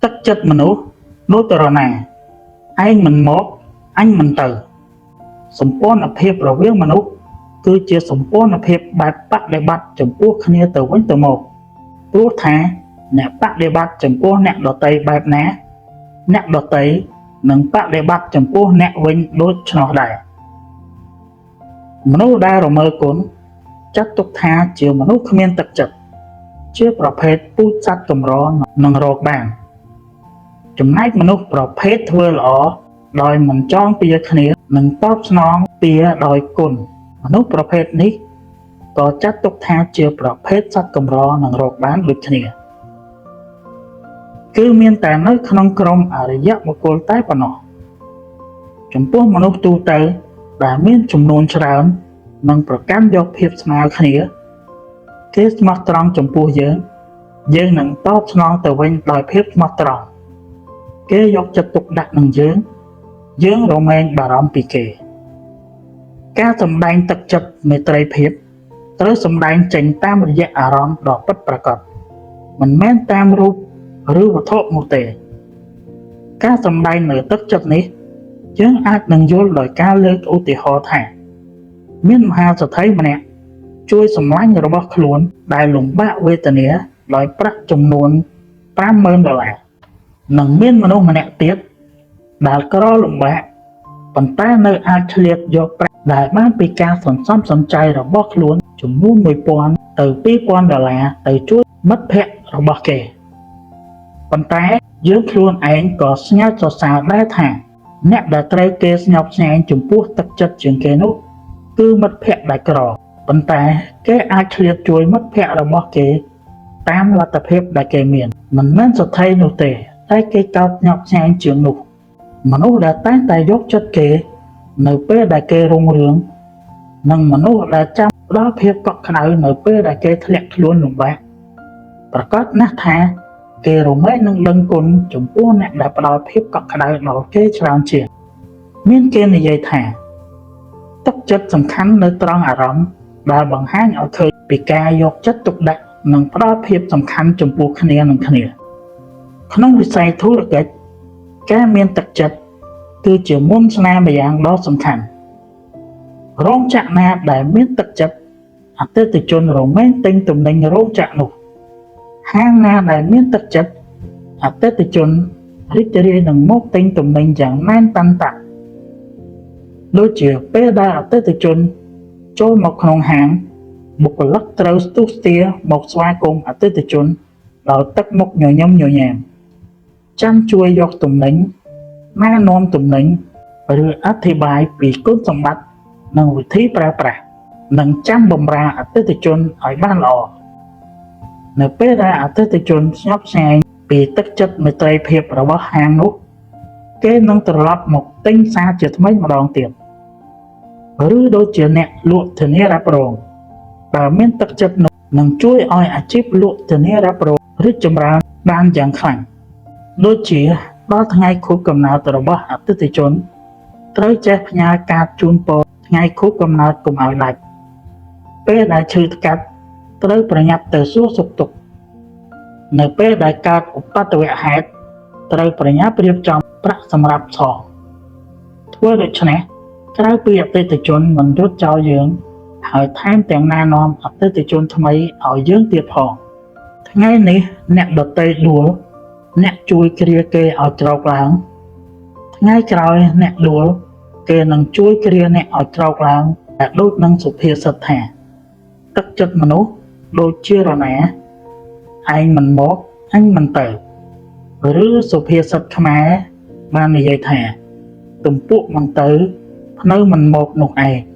ទឹកចិត្តមនុស្សដូចតរណាឯងមិនមកអញមិនទៅសម្ព័ន្ធភាពរវាងមនុស្សគឺជាសម្ព័ន្ធភាពបែបបដិបត្តិចំពោះគ្នាទៅវិញទៅមកព្រោះថាអ្នកបដិបត្តិចំពោះអ្នកដទៃបែបណាអ្នកដទៃនឹងបដិបត្តិចំពោះអ្នកវិញដូច្នោះដែរមនុស្សដែលរមើលគុណចាត់ទុកថាជាមនុស្សគ្មានទឹកចិត្តជាប្រភេទពូជសត្វកម្រនឹងរកបានចំណែកមនុស្សប្រភេទធ្វើល្អដោយមិនចងពៀគ្នានឹងតបស្នងពៀដោយគុណមនុស្សប្រភេទនេះក៏ចាត់ទុកថាជាប្រភេទសត្វកម្រនឹងរកបានដូចគ្នាគឺមានតែនៅក្នុងក្រុមអរិយបុគ្គលតែប៉ុណ្ណោះចំពោះមនុស្សទូទៅដែលមានចំនួនច្រើននិងប្រកាន់យកភាពស្មើគ្នាគេស្មោះត្រង់ចំពោះយើងនឹងតបស្នងទៅវិញដោយភាពស្មោះត្រង់គេយកចិត្តទុកដាក់នឹងយើងរមែងបារម្ភពីគេការសម្ដែងទឹកចិត្តមេត្រីភាពត្រូវសម្ដែងចេញតាមរយៈអារម្មណ៍ដ៏ពិតប្រាកដមិនមែនតាមរូបឬវត្ថុនោះទេការសម្ដែងនៅទឹកចិត្តនេះយើងអាចនឹងយល់ដោយការលើកឧទាហរណ៍ថាមានមហាសេដ្ឋីម្នាក់ជួយសម្លាញ់របស់ខ្លួនដែលលំបាកវេទនាដោយប្រាក់ចំនួន$50,000និងមានមនុស្សម្នាក់ទៀតដែលក្រលំបាកប៉ុន្តែនៅអាចឆ្លៀតយកប្រាក់ដែលបានពីការសន្សំសំចៃរបស់ខ្លួនចំនួន$1,000ទៅ$2,000ទៅជួយមិត្តភក្តិរបស់គេប៉ុន្តែយើងខ្លួនឯងក៏ស្ញើសរសើរដែរថាអ្នកដែលត្រូវគេស្ញប់ស្ញែងចំពោះទឹកចិត្តជាងគេនោះគឺមិត្តភក្តិដែលក្រប៉ុន្តែគេអាចឆ្លៀតជួយមិត្តភក្តិរបស់គេតាមលទ្ធភាពដែលគេមានមិនមែនសទ្ធីនោះទេតែគេកោតស្ញប់ស្ញែងជាងនោះមនុស្សដែលតែងតែយកចិត្តគេនៅពេលដែលគេរុងរឿងនិងមនុស្សដែលចាំផ្ដល់ភាពកក់ក្ដៅនៅពេលដែលគេធ្លាក់ខ្លួនលំបាកប្រកាសណាស់ថាគេរមែងនឹងដឹងគុណចំពោះអ្នកដែលផ្ដល់ភាពកក់ក្ដៅដល់គេច្រើនជាងមានគេនិយាយថាទឹកចិត្តសំខាន់នៅត្រង់អារម្មណ៍ដែលបង្ហាញឲ្យឃើញពីការយកចិត្តទុកដាក់និងផ្ដល់ភាពសំខាន់ចំពោះគ្នានឹងគ្នាក្នុងវិស័យធុរកិច្ចការមានទឹកចិត្តគឺជាមន្តស្នេហ៍ម្យ៉ាងដ៏សំខាន់រោងចក្រណាដែលមានទឹកចិត្តអតិថិជនរមែងទិញទំនិញរោងចក្រនោះហាងណាដែលមានទឹកចិត្តអតិថិជនរីករាយនឹងមកទិញទំនិញយ៉ាងណែនតាន់តាដូចជាពេលដែលអតិថិជនចូលមកក្នុងហាងបុគ្គលិកត្រូវស្ទុះស្ទាមកស្វាគមន៍អតិថិជនដោយទឹកមុខញញឹមញញែមចាំជួយយកទំនិញណែនាំទំនិញឬអធិប្បាយពីគុណសម្បត្តិនិងវិធីប្រើប្រាស់និងចាំបម្រើអតិថិជនឲ្យបានល្អនៅពេលដែលអតិថិជនស្ញប់ស្ញែងពីទឹកចិត្តមេត្រីភាពរបស់ហាងនោះគេនឹងត្រឡប់មកទិញសារជាថ្មីម្ដងទៀតឬដូចជាអ្នកលក់ធានារ៉ាប់រងបើមានទឹកចិត្តនោះនឹងជួយឲ្យអាជីពលក់ធានារ៉ាប់រងរីកចម្រើនបានយ៉ាងខ្លាំងដូចជាដល់ថ្ងៃខួបកំណើតរបស់អតិថិជនត្រូវចេះផ្ញើកាតជូនពរថ្ងៃខួបកំណើតកុំឲ្យដាច់ពេលដែលឈឺថ្កាត់ត្រូវប្រញាប់ទៅសួរសុខទុក្ខនៅពេលដែលកើតឧបទ្ទវហេតុត្រូវប្រញាប់រៀបចំប្រាក់សម្រាប់សងធ្វើដូច្នេះក្រៅពីអតិថិជនមិនរត់ចោលយើងហើយថែមទាំងណែនាំអតិថិជនថ្មីឲ្យយើងទៀតផងថ្ងៃនេះអ្នកដទៃដួលអ្នកជួយគ្រាគេឲ្យក្រោកឡើងថ្ងៃក្រោយអ្នកដួលគេនឹងជួយគ្រាអ្នកឲ្យក្រោកឡើងតែដូចនឹងសុភាសិតថាទឹកចិត្តមនុស្សដូចជារណាឯងមិនមកអញមិនទៅឬសុភាសិតខ្មែរបាននិយាយថាទំពក់មិនទៅភ្នៅមិនមកនោះឯង